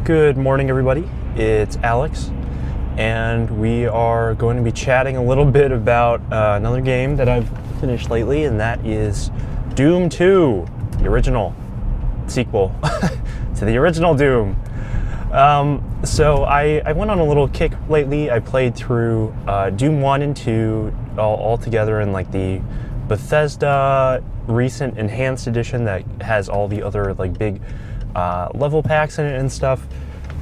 Good morning, everybody. It's Alex, and we are going to be chatting a little bit about another game that I've finished lately, and that is Doom 2, the original sequel to the original Doom. So I went on a little kick lately. I played through Doom 1 and 2 all together in like the Bethesda recent enhanced edition that has all the other like big level packs in it and stuff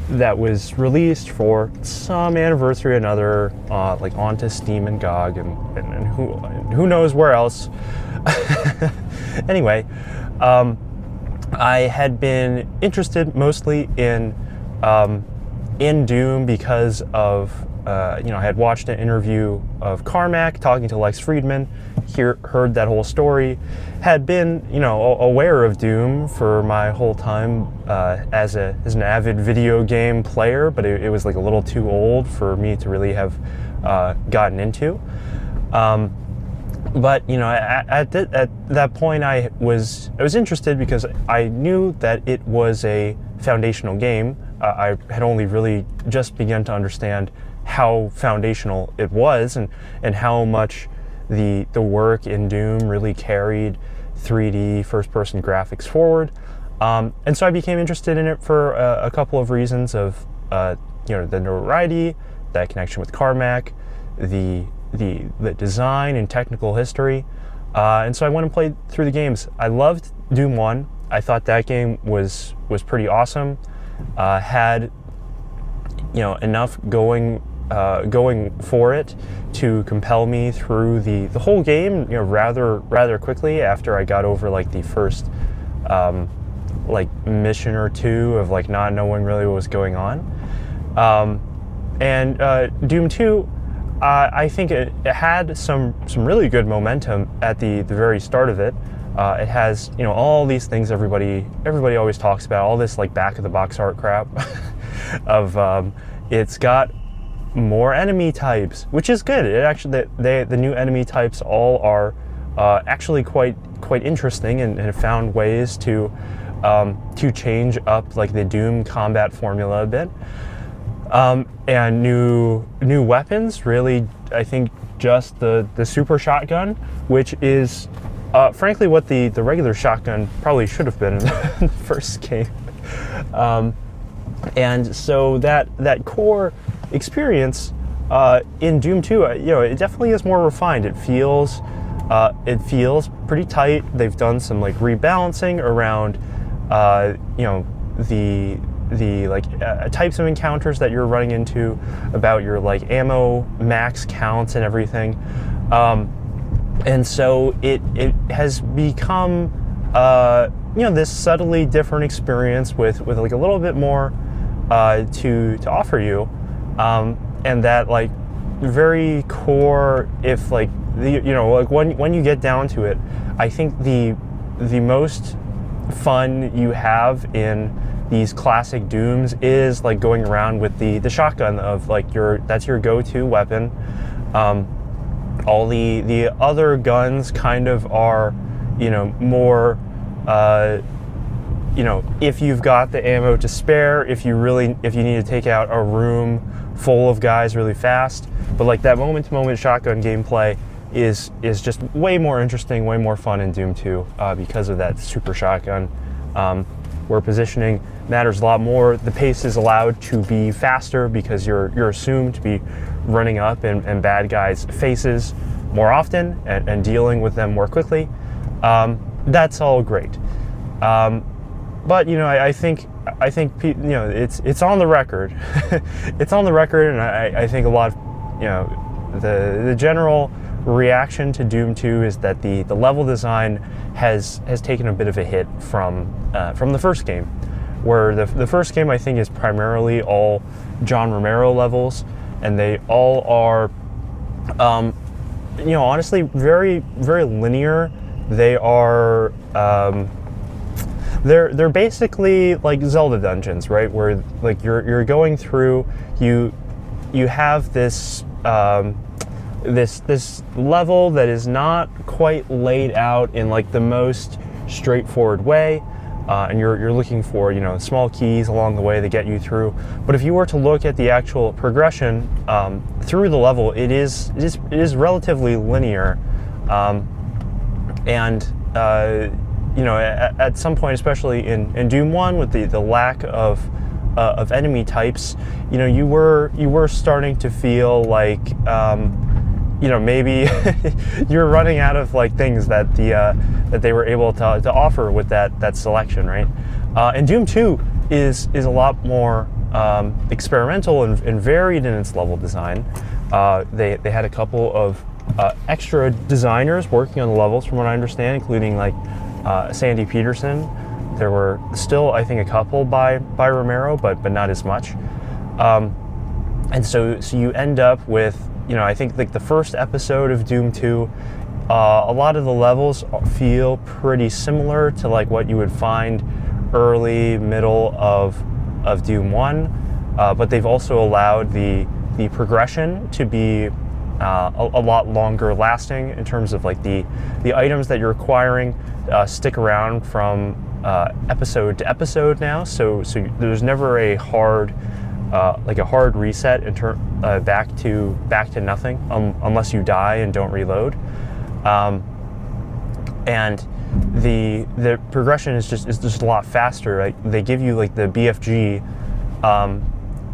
that was released for some anniversary or another, like onto Steam and GOG and who knows where else. Anyway, I had been interested mostly in Doom because of I had watched an interview of Carmack talking to Lex Friedman, heard that whole story, had been aware of Doom for my whole time as an avid video game player, but it was like a little too old for me to really have gotten into. But at that point I was interested because I knew that it was a foundational game. I had only really just begun to understand how foundational it was and how much the work in Doom really carried 3D first-person graphics forward. And so I became interested in it for a couple of reasons of the notoriety, that connection with Carmack, the design and technical history. And so I went and played through the games. I loved Doom 1. I thought that game was pretty awesome. Had enough going for it to compel me through the whole game rather quickly after I got over like the first mission or two of like not knowing really what was going on. And Doom 2, I think it had some really good momentum at the very start of it. It has all these things everybody always talks about, all this like back of the box art crap of it's got more enemy types, which is good. It actually the new enemy types all are actually quite interesting and have found ways to change up like the Doom combat formula a bit. And new weapons, really. I think just the super shotgun, which is frankly what the regular shotgun probably should have been in the first game. And so that core experience in Doom 2, it definitely is more refined. It feels pretty tight. They've done some like rebalancing around the types of encounters that you're running into, about your like ammo max counts and everything. And so it has become this subtly different experience with like a little bit more to offer you, and that like very core, if like when you get down to it, I think the most fun you have in these classic Dooms is like going around with the shotgun of like that's your go-to weapon. All the other guns kind of are more if you've got the ammo to spare, if you need to take out a room full of guys really fast. But like that moment-to-moment shotgun gameplay is just way more interesting, way more fun in Doom 2 because of that super shotgun, where positioning matters a lot more. The pace is allowed to be faster because you're assumed to be running up in bad guys' faces more often and dealing with them more quickly. That's all great. But I think it's on the record. It's on the record, and I think a lot of the general reaction to Doom 2 is that the level design has taken a bit of a hit from the first game, where the first game I think is primarily all John Romero levels, and they all are honestly very very linear. They are they're basically like Zelda dungeons, right? Where like you're going through, you have this this level that is not quite laid out in like the most straightforward way. and you're looking for, you know, small keys along the way that get you through. But if you were to look at the actual progression through the level, it is relatively linear, and you know, at some point, especially in Doom 1, with the lack of enemy types, you know, you were starting to feel like, you know, maybe you're running out of like things that that they were able to offer with that selection, right? And Doom 2 is a lot more experimental and varied in its level design. They had a couple of extra designers working on the levels, from what I understand, including like Sandy Peterson. There were still, I think, a couple by Romero, but not as much. And so you end up with, you know, I think like the first episode of Doom 2, a lot of the levels feel pretty similar to like what you would find early, middle of Doom 1, but they've also allowed the progression to be a lot longer lasting in terms of like the items that you're acquiring stick around from episode to episode now. So there's never a hard like a hard reset in back to nothing unless you die and don't reload. And the progression is just a lot faster. Like they give you like the BFG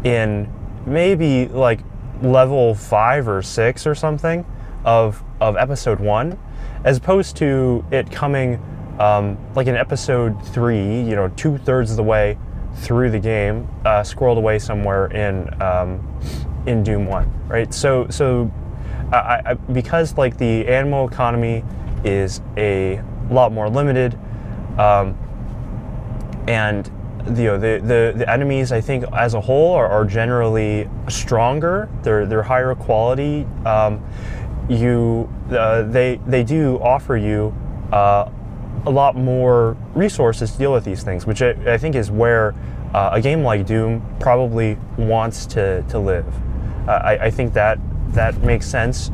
in maybe like level 5 or 6 or something of episode 1, as opposed to it coming like in episode 3, you know, 2/3 of the way through the game, squirreled away somewhere in Doom 1, right? So I because like the animal economy is a lot more limited, and the enemies, I think, as a whole are generally stronger. They're higher quality. They do offer you a lot more resources to deal with these things, which I think is where a game like Doom probably wants to live. I think that makes sense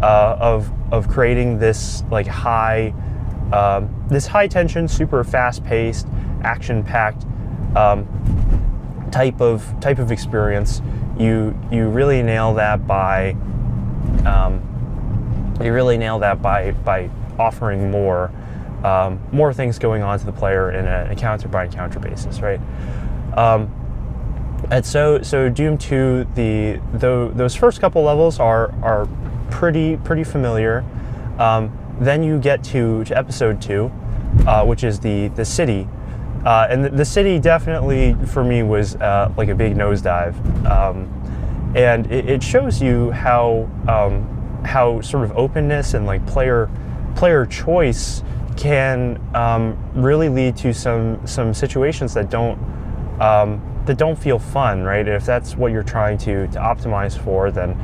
of creating this like high tension, super fast paced, action packed type of experience. You really nail that by offering more things going on to the player in an encounter by encounter basis, right? And so Doom 2, those first couple levels are pretty familiar. Then you get to episode 2, which is the city, and the city definitely for me was like a big nosedive, and it shows you how sort of openness and like player choice can really lead to some situations that don't feel fun, right? And if that's what you're trying to optimize for, then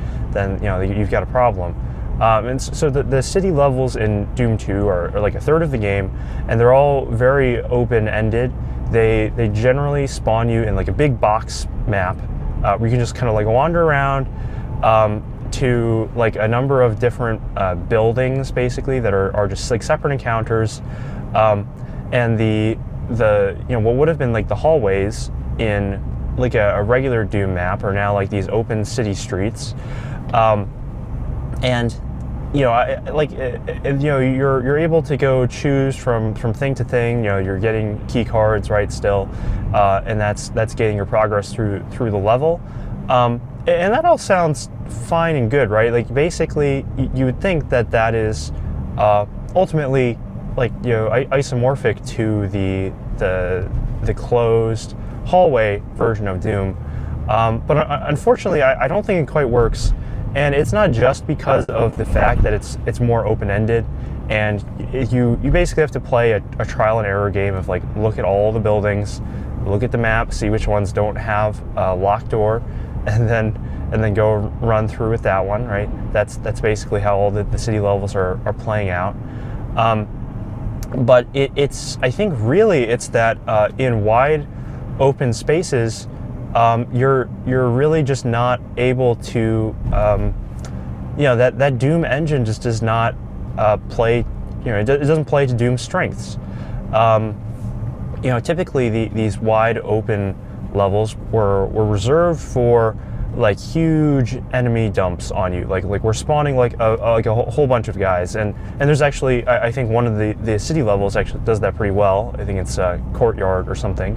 you know you've got a problem. And so the city levels in Doom 2 are like a third of the game, and they're all very open-ended. They generally spawn you in like a big box map where you can just kind of like wander around to like a number of different buildings, basically, that are just like separate encounters. And the you know, what would have been like the hallways in like a regular Doom map are now like these open city streets. And you know, you're able to go choose from thing to thing. You know, you're getting key cards, right? Still, and that's getting your progress through the level. And that all sounds fine and good, right? Like basically, you would think that is ultimately like, you know, isomorphic to the closed hallway version of Doom. But unfortunately, I don't think it quite works. And it's not just because of the fact that it's more open-ended, and you basically have to play a trial and error game of like, look at all the buildings, look at the map, see which ones don't have a locked door, and then go run through with that one, right? That's basically how all the city levels are playing out. But it's I think really it's that in wide open spaces, you're really just not able to, you know, that Doom engine just does not play, you know, it doesn't play to Doom's strengths. typically these wide open levels were reserved for like huge enemy dumps on you. Like we're spawning like a whole bunch of guys, and there's actually I think one of the city levels actually does that pretty well. I think it's Courtyard or something,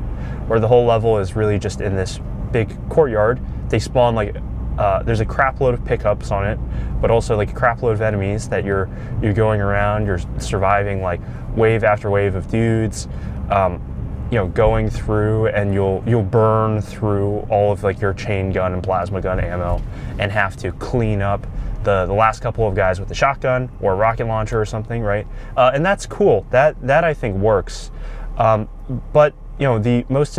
where the whole level is really just in this big courtyard. They spawn like there's a crap load of pickups on it, but also like a crap load of enemies that you're going around. You're surviving like wave after wave of dudes. Going through, and you'll burn through all of like your chain gun and plasma gun ammo, and have to clean up the last couple of guys with the shotgun or a rocket launcher or something, right? And that's cool. That I think works. But the most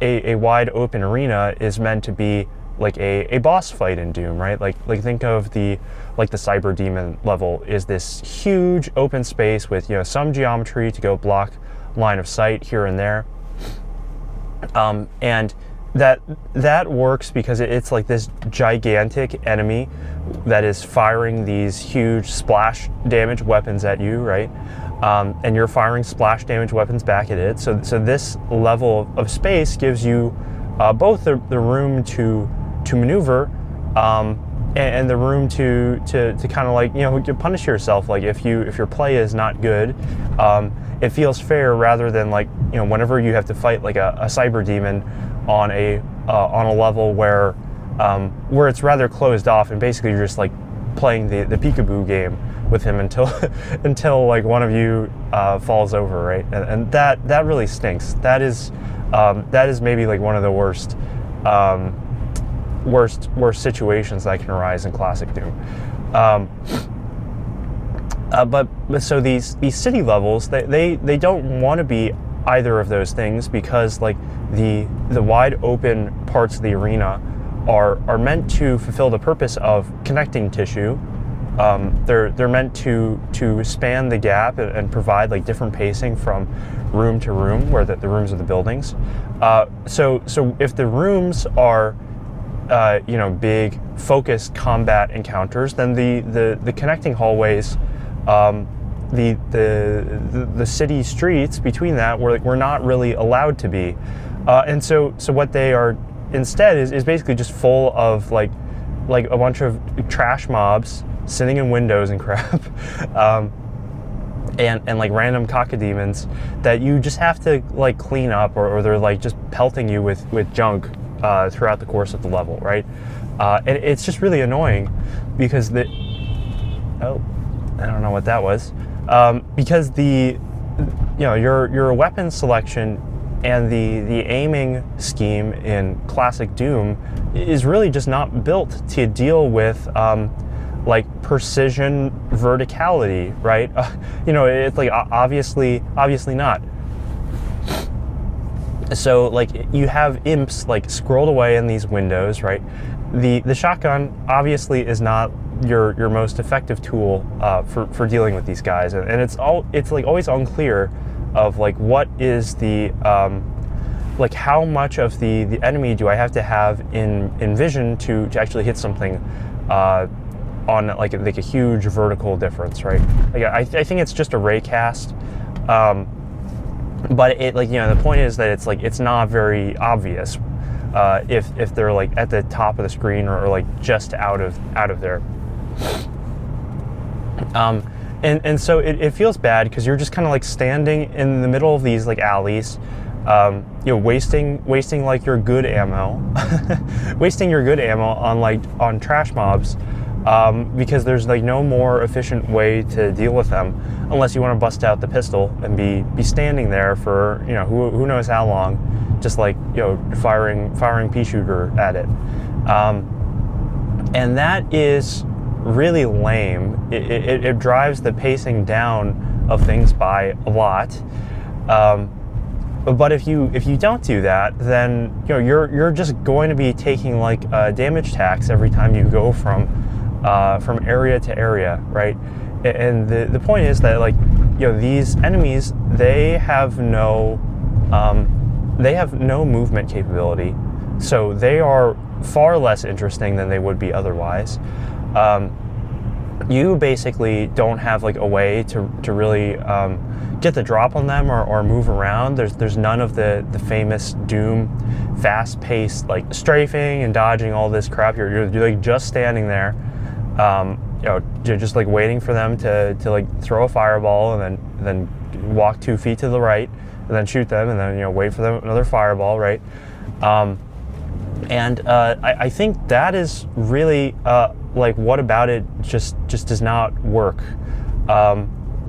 a wide open arena is meant to be like a boss fight in Doom, right? Like think of the Cyber Demon level is this huge open space with some geometry to go block line of sight here and there, and that works because it's like this gigantic enemy that is firing these huge splash damage weapons at you, right? And you're firing splash damage weapons back at it. So this level of space gives you both the room to maneuver, and the room to kind of like to punish yourself. Like if your play is not good, it feels fair rather than like whenever you have to fight like a cyber demon on a level where it's rather closed off, and basically you're just like playing the peekaboo game with him until like one of you falls over, right? And that really stinks. That is maybe like one of the worst situations that can arise in classic Doom. But so these city levels, they don't want to be either of those things, because like the wide open parts of the arena are meant to fulfill the purpose of connecting tissue. They're meant to span the gap and provide like different pacing from room to room, where the rooms are the buildings. So if the rooms are big focused combat encounters, then the connecting hallways, the city streets between that we're not really allowed to be, and so what they are instead is basically just full of like a bunch of trash mobs sitting in windows and crap, and like random cacodemons that you just have to like clean up, or they're like just pelting you with junk throughout the course of the level, right? And it's just really annoying because I don't know what that was, because your weapon selection and the aiming scheme in classic Doom is really just not built to deal with like precision verticality, right? It's like obviously not. So like you have imps like scrolled away in these windows, right? The shotgun obviously is not your most effective tool for dealing with these guys, and it's like always unclear of like what is the like how much of the enemy do I have to have in vision to actually hit something on like a huge vertical difference, right? Like I think it's just a raycast, but it like the point is that it's not very obvious if they're like at the top of the screen or like just out of there. And so it feels bad because you're just kind of like standing in the middle of these like alleys, wasting like your good ammo, wasting your good ammo on trash mobs, because there's like no more efficient way to deal with them unless you want to bust out the pistol and be standing there for who knows how long, just like firing pea shooter at it, and that is really lame. It drives the pacing down of things by a lot. But if you don't do that, then you're just going to be taking like a damage tax every time you go from area to area, right? And the point is that like these enemies, they have no movement capability, so they are far less interesting than they would be otherwise. you basically don't have like a way to really get the drop on them or move around. There's none of the famous Doom fast-paced like strafing and dodging, all this crap. You're like just standing there, you're just like waiting for them to like throw a fireball, and then walk 2 feet to the right, and then shoot them, and then wait for them another fireball, right? I think that is really like, what about it just does not work.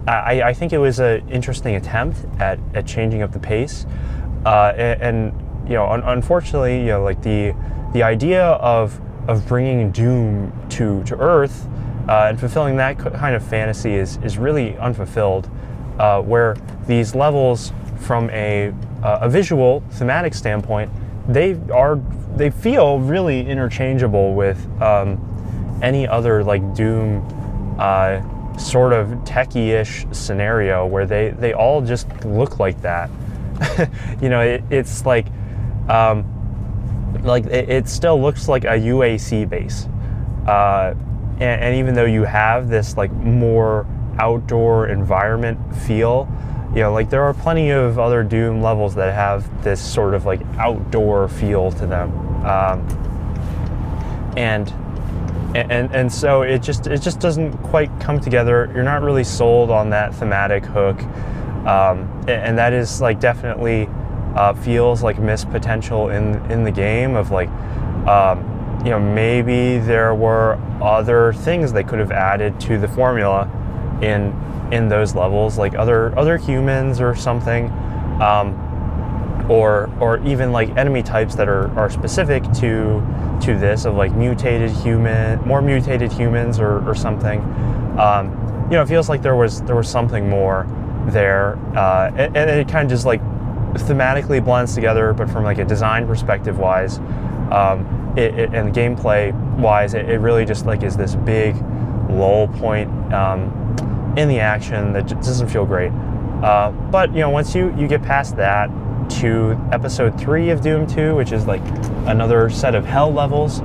I think it was an interesting attempt at changing up the pace, and unfortunately, like the idea of bringing Doom to Earth and fulfilling that kind of fantasy is really unfulfilled. Where these levels, from a visual thematic standpoint, they feel really interchangeable with any other like Doom sort of techie-ish scenario, where they all just look like that. It's like it still looks like a UAC base, and even though you have this like more outdoor environment feel, like there are plenty of other Doom levels that have this sort of like outdoor feel to them, and so it just doesn't quite come together. You're not really sold on that thematic hook, and that is like definitely feels like missed potential in the game of like, maybe there were other things they could have added to the formula in those levels, like other humans or something, or even like enemy types that are specific to this, of like more mutated humans or something. It feels like there was something more there, and it kind of just like thematically blends together, but from like a design perspective wise, and gameplay wise, it really just like is this big lull point in the action that just doesn't feel great. But once you get past that to episode 3 of Doom 2, which is like another set of hell levels,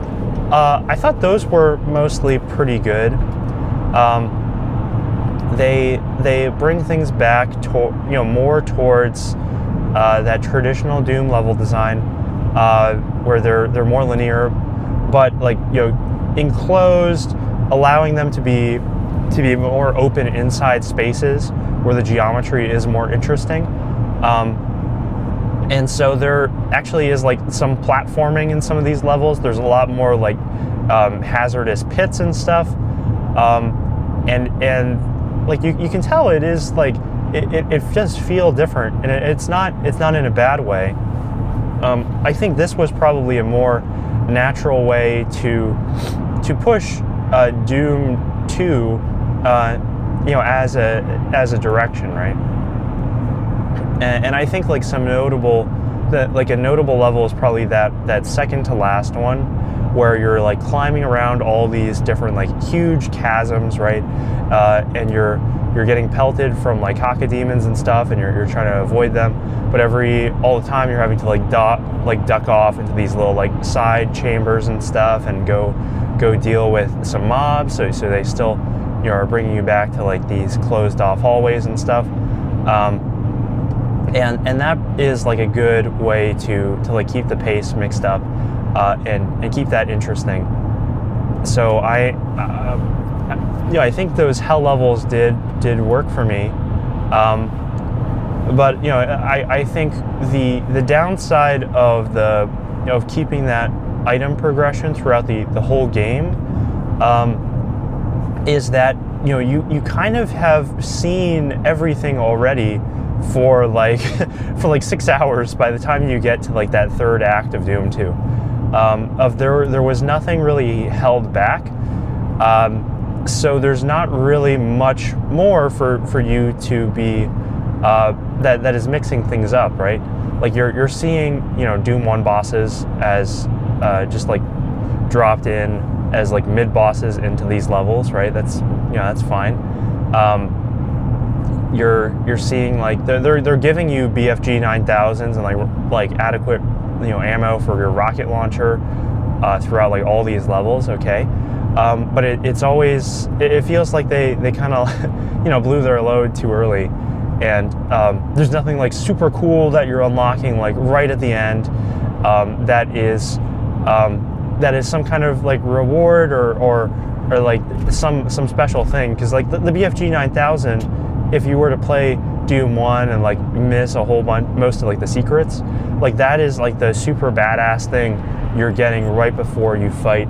I thought those were mostly pretty good. They bring things back to more towards that traditional Doom level design, where they're more linear, but like enclosed, allowing them to be more open inside spaces where the geometry is more interesting. And so there actually is like some platforming in some of these levels. There's a lot more like hazardous pits and stuff, and like you can tell it is like it does feel different, and it's not in a bad way. I think this was probably a more natural way to push Doom 2, as a direction, right? And I think like a notable level is probably that second to last one, where you're like climbing around all these different like huge chasms, right? And you're getting pelted from like cacodemons and stuff, and you're trying to avoid them, but all the time you're having to like duck off into these little like side chambers and stuff, and go deal with some mobs. So they still are bringing you back to like these closed off hallways and stuff. And that is like a good way to like keep the pace mixed up, and keep that interesting. So I think those hell levels did work for me, but I think the downside of keeping that item progression throughout the whole game is that you kind of have seen everything already for like 6 hours by the time you get to like that third act of Doom 2. There was nothing really held back, so there's not really much more for you to be that is mixing things up, right? Like you're seeing Doom 1 bosses as just like dropped in as like mid bosses into these levels, right? That's fine. You're seeing like they're giving you BFG 9000s and like adequate ammo for your rocket launcher throughout like all these levels, okay? but it's always, it feels like they kind of blew their load too early, and there's nothing like super cool that you're unlocking like right at the end that is some kind of like reward or like some special thing, because like the BFG 9000, if you were to play Doom 1 and like miss a whole bunch, most of like the secrets, like that is like the super badass thing you're getting right before you fight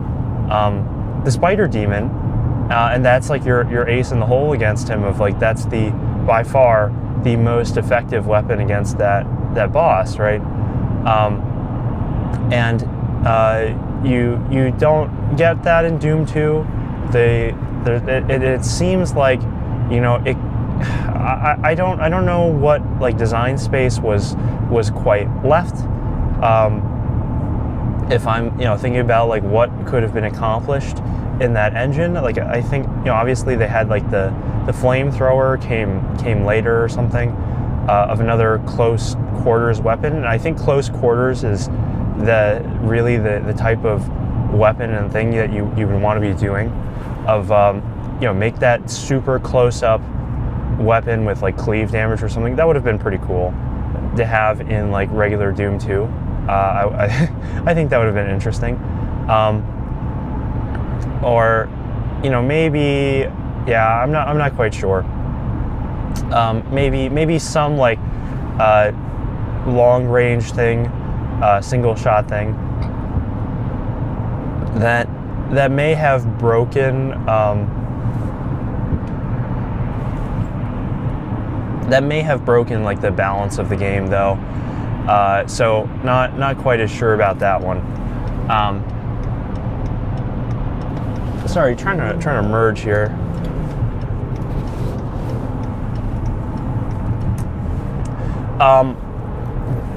the Spider Demon, and that's like your ace in the hole against him, of like that's by far the most effective weapon against that boss, right? And you don't get that in Doom 2. It seems like, I don't know what like design space was quite left. If I'm thinking about like what could have been accomplished in that engine, like I think obviously they had like the flamethrower came later or something, of another close quarters weapon, and I think close quarters is the type of weapon and thing that you would want to be doing, of make that super close up weapon with like cleave damage or something. That would have been pretty cool to have in like regular Doom 2. I think that would have been interesting. Or maybe, yeah, I'm not quite sure. Maybe some like long range thing, single shot thing that may have broken like the balance of the game, though. So not quite as sure about that one. Sorry, trying to merge here.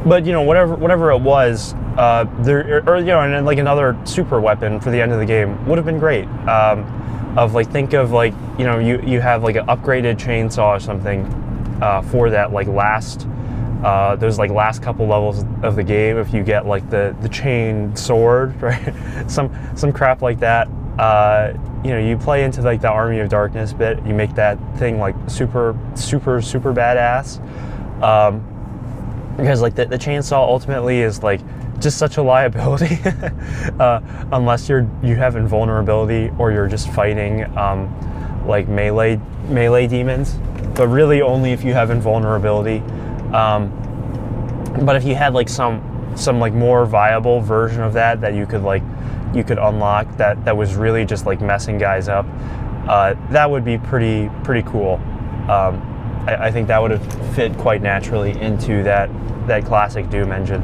But whatever it was, and then like another super weapon for the end of the game would have been great. Of like, think of like you have like an upgraded chainsaw or something for that like last those like last couple levels of the game. If you get like the chain sword, right, some crap like that. You play into like the Army of Darkness bit. You make that thing like super badass. Because like the chainsaw ultimately is like just such a liability, unless you have invulnerability or you're just fighting like melee demons. But really only if you have invulnerability. But if you had like some like more viable version of that you could unlock that was really just like messing guys up, that would be pretty cool. I think that would have fit quite naturally into that classic Doom engine.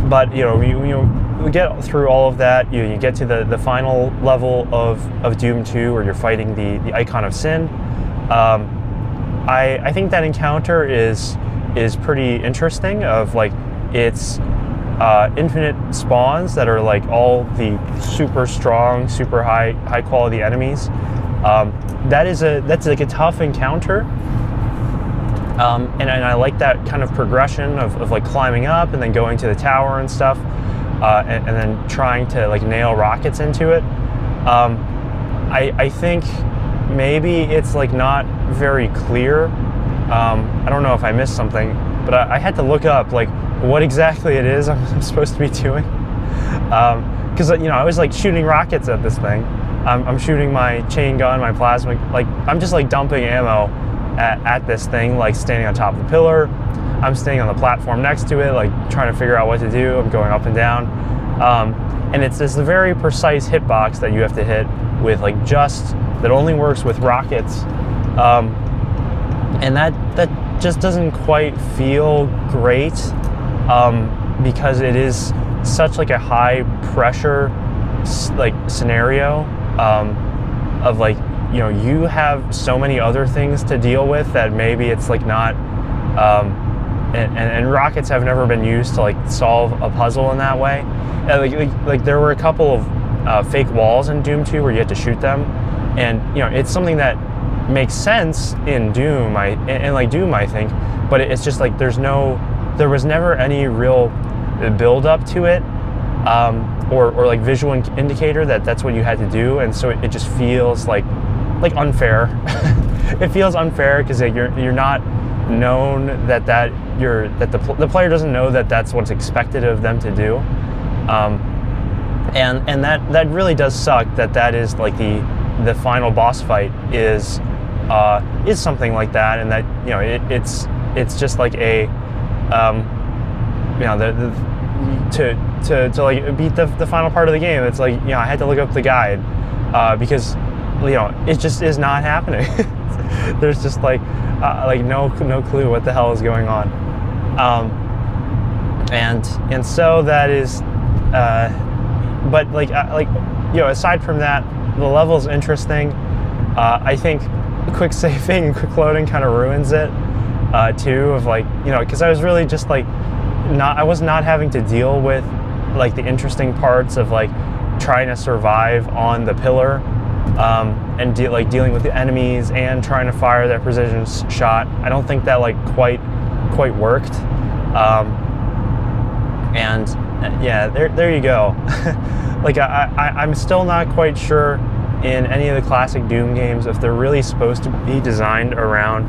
But we get through all of that. You get to the final level of Doom 2, where you're fighting the Icon of Sin. I think that encounter is pretty interesting. Of like, it's infinite spawns that are like all the super strong, super high quality enemies. That's like a tough encounter. And I like that kind of progression of like climbing up and then going to the tower and stuff, and then trying to like nail rockets into it. I think maybe it's like not very clear. I don't know if I missed something, but I had to look up like what exactly it is I'm supposed to be doing. Because I was like shooting rockets at this thing. I'm shooting my chain gun, my plasma, like I'm just like dumping ammo at this thing, like standing on top of the pillar. I'm standing on the platform next to it, like trying to figure out what to do. I'm going up and down. And it's this very precise hitbox that you have to hit with like that only works with rockets. And that just doesn't quite feel great, because it is such like a high pressure like scenario, of like, you have so many other things to deal with that maybe it's like not, and rockets have never been used to like solve a puzzle in that way. Like there were a couple of fake walls in Doom 2 where you had to shoot them, and it's something that makes sense in Doom, I think, but it's just like there was never any real build up to it, or like visual indicator that that's what you had to do, and so it just feels like unfair. It feels unfair because you're not known that the player doesn't know that that's what's expected of them to do, and that really does suck. That is like the final boss fight is something like that, and that it's just like a to like beat the final part of the game. It's like I had to look up the guide because it just is not happening. There's just like no clue what the hell is going on, and so that is but aside from that, the level's interesting. I think quick saving and quick loading kind of ruins it too, of because I was really just I was not having to deal with the interesting parts of trying to survive on the pillar, and dealing with the enemies and trying to fire that precision shot. I don't think that quite worked, and yeah, there you go. I'm still not quite sure in any of the classic Doom games if they're really supposed to be designed around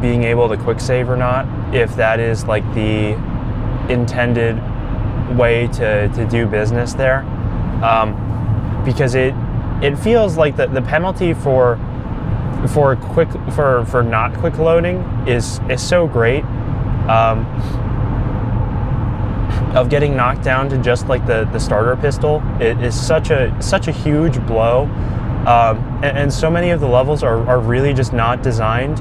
being able to quick save or not, if that is the intended way to do business there, because it feels like the penalty for not quick loading is so great, of getting knocked down to just the starter pistol. It is such a huge blow, and so many of the levels are really just not designed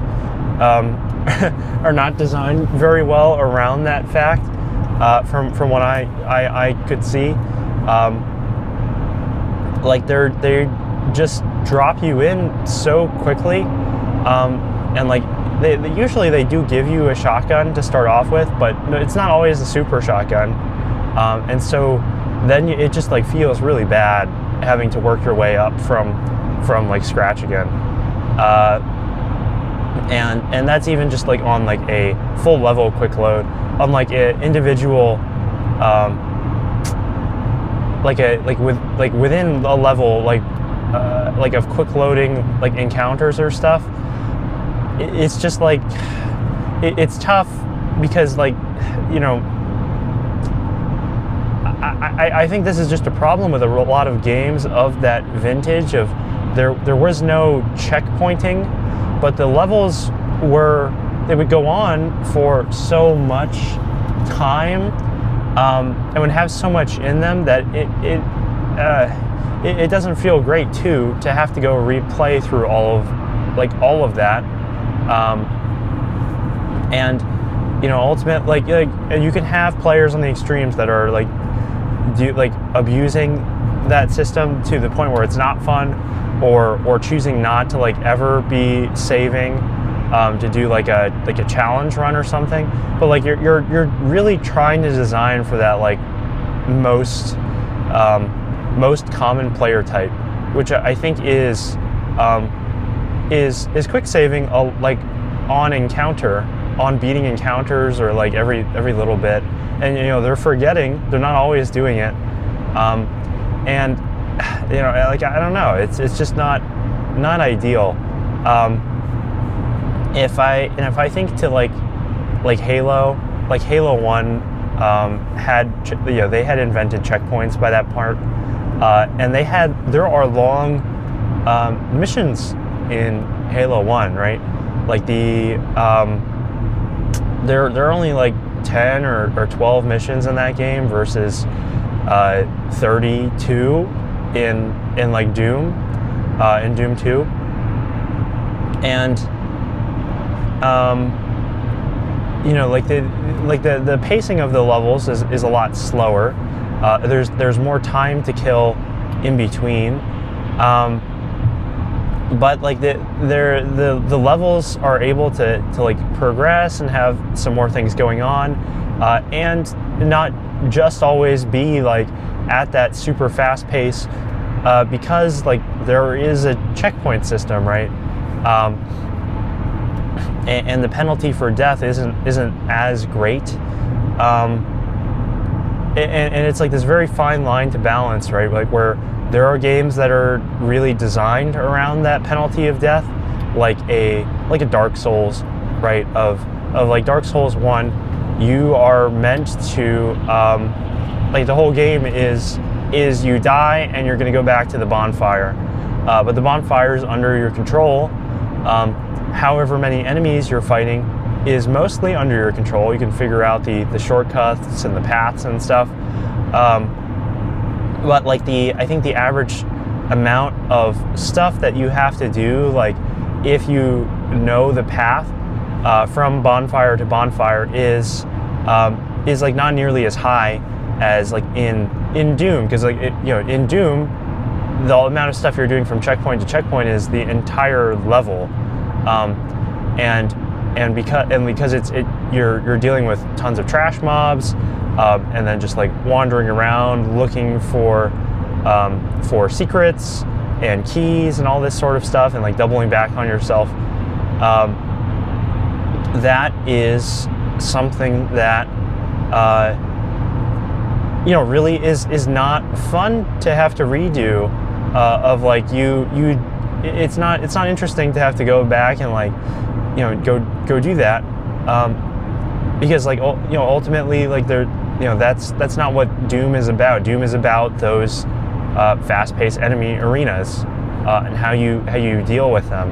are not designed very well around that fact, from what I could see. They just drop you in so quickly, and they usually they do give you a shotgun to start off with, but it's not always a super shotgun, and so then it just feels really bad having to work your way up from scratch again, and that's even just on a full level quick load. On an individual, within a level of quick loading encounters or stuff, it's just it's tough because I think this is just a problem with a lot of games of that vintage. Of there was no checkpointing, but the levels they would go on for so much time, and would have so much in them that it doesn't feel great to have to go replay through all of that, and ultimate you can have players on the extremes that are abusing that system to the point where it's not fun, or choosing not to ever be saving to do a challenge run or something. But you're really trying to design for that most common player type, which I think is quick saving on encounter, on beating encounters, or every little bit. And they're forgetting, they're not always doing it, and I don't know, it's just not ideal. If I think to Halo, Halo 1 had they had invented checkpoints by that part, and there are long missions in Halo 1, right? There are only 10 or 12 missions in that game versus 32 in Doom, in Doom 2, and the pacing of the levels is a lot slower. There's more time to kill in between, but the levels are able to progress and have some more things going on, and not just always be at that super fast pace, because there is a checkpoint system, right? and the penalty for death isn't as great. And it's like this very fine line to balance, right? Like where there are games that are really designed around that penalty of death, like a Dark Souls, right? Of like Dark Souls 1, you are meant to like the whole game is you die and you're going to go back to the bonfire, but the bonfire is under your control. However many enemies you're fighting is mostly under your control. You can figure out the shortcuts and the paths and stuff. But like I think the average amount of stuff that you have to do, like if you know the path from bonfire to bonfire, is like not nearly as high as like in Doom, because like in Doom, the amount of stuff you're doing from checkpoint to checkpoint is the entire level, and because you're dealing with tons of trash mobs, and then just like wandering around looking for secrets and keys and all this sort of stuff, and like doubling back on yourself. That is something that really is not fun to have to redo. Of like it's not interesting to have to go back and like go do that, because like ultimately like that's not what Doom is about. Doom is about those fast-paced enemy arenas and how you deal with them,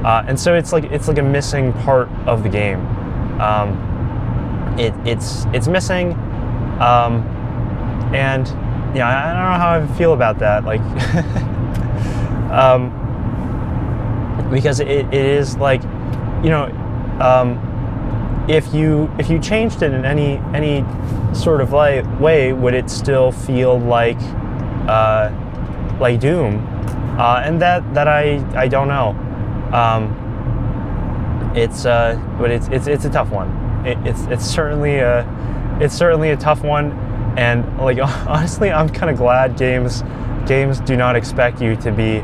and so it's like a missing part of the game. It's missing, and I don't know how I feel about that, like because it is like if you changed it in any sort of way, would it still feel like Doom? And that I don't know. But it's a tough one. It's certainly a tough one, and like honestly, I'm kind of glad games do not expect you to be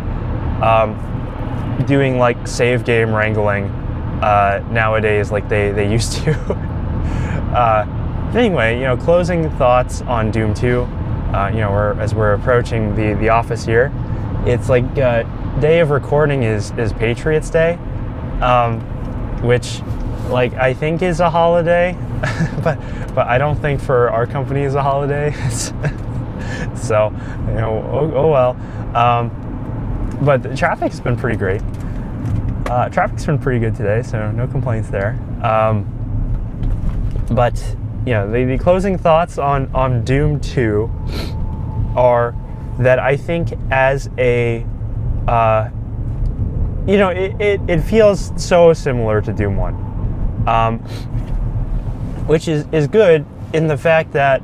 doing like save game wrangling nowadays like they used to. Anyway, closing thoughts on Doom 2. As we're approaching the office here, it's like day of recording is Patriots Day, which like I think is a holiday, but I don't think for our company is a holiday. So oh well. But the traffic's been pretty great. Traffic's been pretty good today, so no complaints there. But the closing thoughts on Doom 2 are that I think as a it feels so similar to Doom 1, which is good in the fact that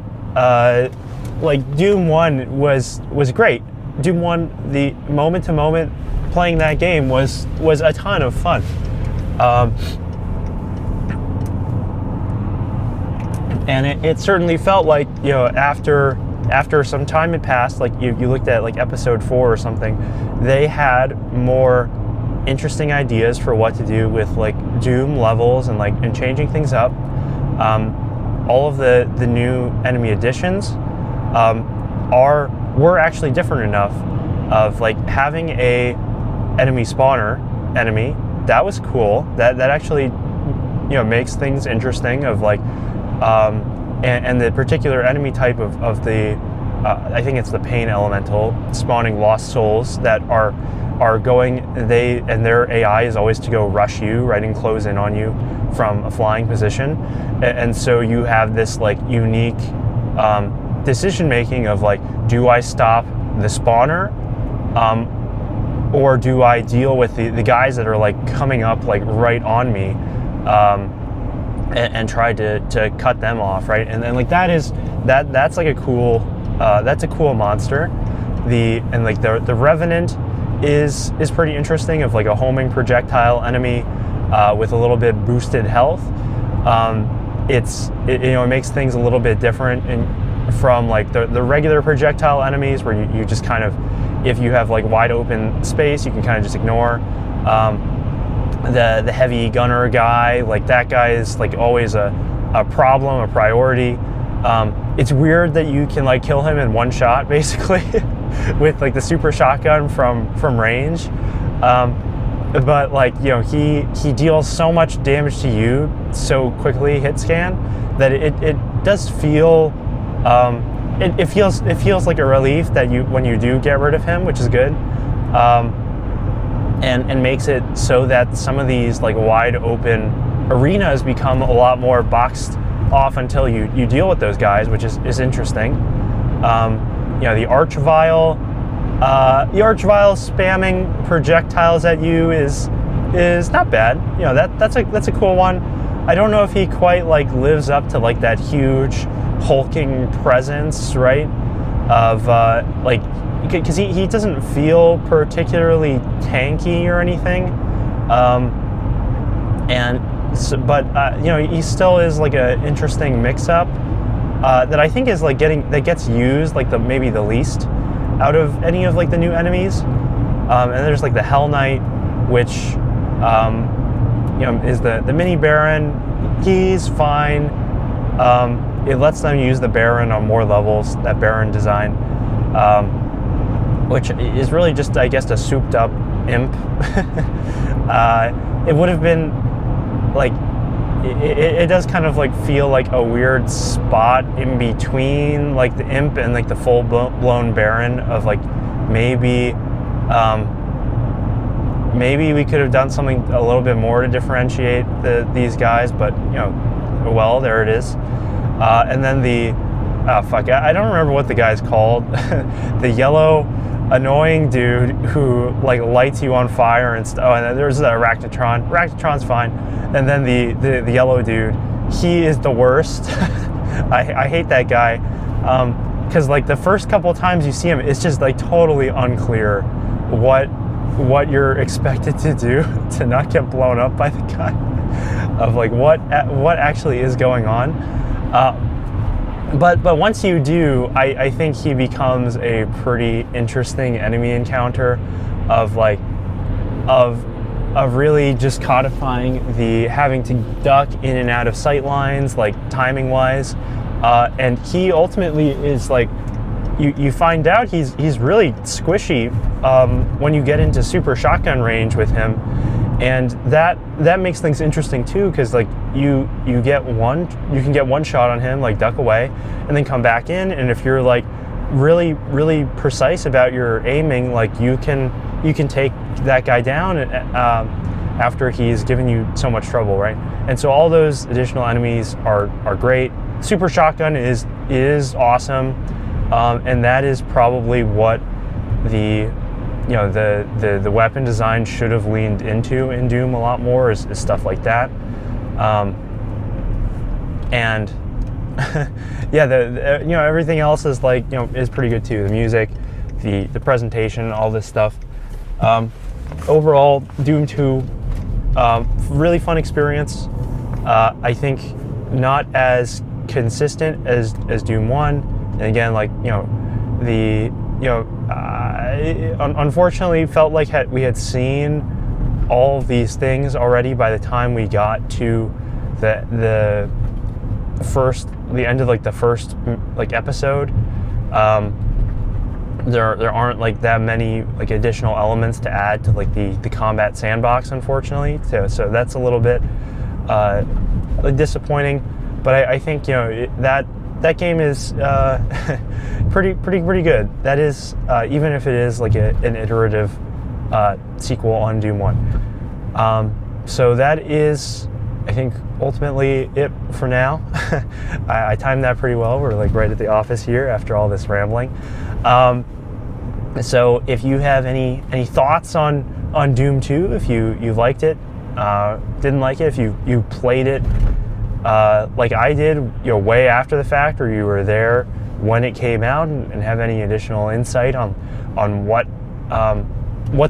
like Doom 1 was great. Doom 1, the moment to moment playing that game was a ton of fun. And it certainly felt like after some time had passed, like you looked at like episode 4 or something, they had more interesting ideas for what to do with like Doom levels and changing things up. All of the new enemy additions were actually different enough of like having a enemy spawner enemy that was cool, that actually makes things interesting of like and the particular enemy type of the I think it's the Pain Elemental spawning lost souls that are going, their AI is always to go rush you right and close in on you from a flying position, and so you have this like unique decision making of like, do I stop the spawner or do I deal with the guys that are like coming up like right on me and try to cut them off, right? And then like that's like a cool monster. The Revenant is pretty interesting, of like a homing projectile enemy with a little bit boosted health. It makes things a little bit different from like the regular projectile enemies, where you just kind of, if you have like wide open space, you can kind of just ignore. the heavy gunner guy. Like that guy is like always a problem, a priority. It's weird that you can like kill him in one shot basically with like the super shotgun from range. But like, you know, he deals so much damage to you so quickly, hit scan, that it does feel it feels like a relief that when you do get rid of him, which is good. And makes it so that some of these like wide open arenas become a lot more boxed off until you deal with those guys, which is interesting. You know, the Archvile spamming projectiles at you is not bad. You know, that's a cool one. I don't know if he quite like lives up to like that huge hulking presence, right? Of like, because he doesn't feel particularly tanky or anything, but you know, he still is like an interesting mix-up that I think is like that gets used like maybe the least out of any of like the new enemies. And there's like the Hell Knight, which you know, is the mini Baron. He's fine. It lets them use the Baron on more levels, that Baron design, which is really just, I guess, a souped up imp. It would have been like, it does kind of like feel like a weird spot in between like the imp and like the full blown Baron of like maybe we could have done something a little bit more to differentiate these guys, but you know, well, there it is. And then I don't remember what the guy's called. The yellow annoying dude who like lights you on fire and stuff. Oh, and then there's Raktatron. Raktatron's fine. And then the yellow dude, he is the worst. I hate that guy. Because like the first couple of times you see him, it's just like totally unclear what you're expected to do to not get blown up by the guy. Of like what actually is going on. But once you do, I think he becomes a pretty interesting enemy encounter of really just codifying the having to duck in and out of sight lines, like timing wise. And he ultimately is like, you find out he's really squishy when you get into super shotgun range with him. And that makes things interesting too, because like you can get one shot on him, like duck away, and then come back in. And if you're like really, really precise about your aiming, like you can take that guy down after he's given you so much trouble, right? And so all those additional enemies are great. Super shotgun is awesome, and that is probably what the weapon design should have leaned into in Doom a lot more, is stuff like that. And yeah, everything else is like, is pretty good too. The music, the presentation, all this stuff. Overall, Doom 2, really fun experience. I think not as consistent as Doom 1. And again, like, unfortunately felt like we had seen all of these things already by the time we got to the end of like the first like episode. There aren't like that many like additional elements to add to like the combat sandbox, unfortunately. So that's a little bit disappointing. But I think that game is pretty good. That is, even if it is like an iterative sequel on Doom 1. So that is, I think, ultimately it for now. I timed that pretty well. We're like right at the office here after all this rambling. So if you have any thoughts on Doom 2, if you liked it, didn't like it, if you played it like I did, way after the fact, or you were there when it came out, and have any additional insight on what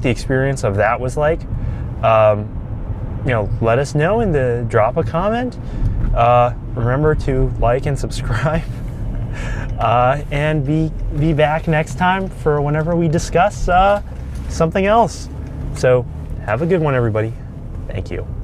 the experience of that was like, let us know drop a comment. Remember to like and subscribe, and be back next time for whenever we discuss something else. So have a good one, everybody. Thank you.